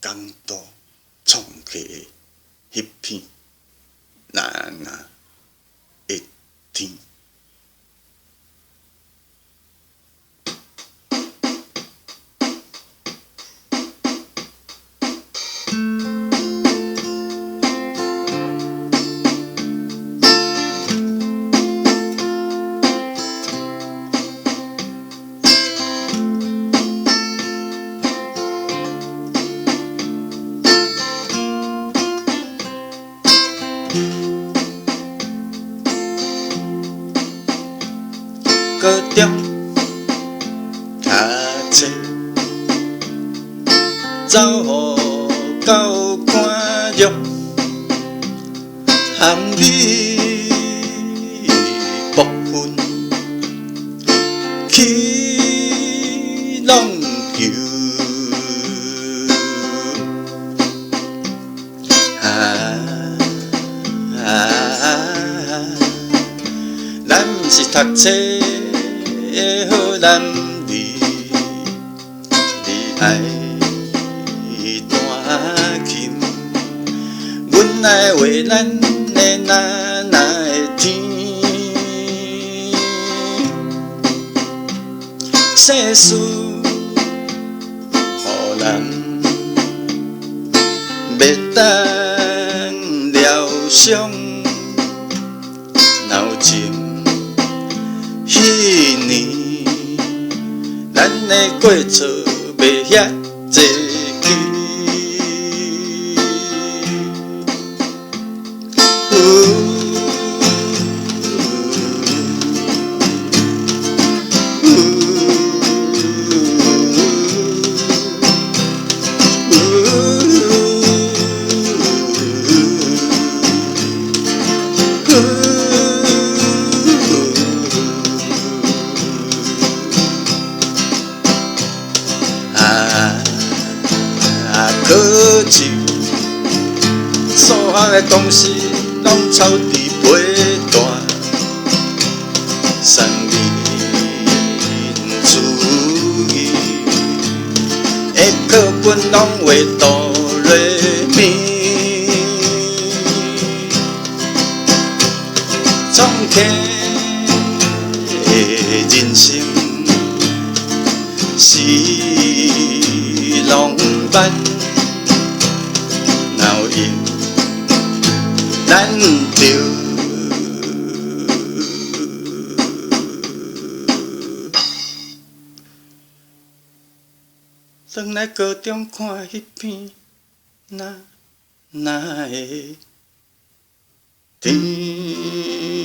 港岛创起的迄片蓝的天。高中读册，走互到肝肉，含你部分去弄球。咱毋是读册的好男儿，你爱弹琴，阮爱画咱的那的天。世事予人袂当疗伤，闹情。迄年，咱的过错袂遐济去。可惜，所学的东西拢抄伫背单，三民主义的课本拢画哆来咪，创起的人生是浪漫。闹赢咱着，转来高中看迄片那的天。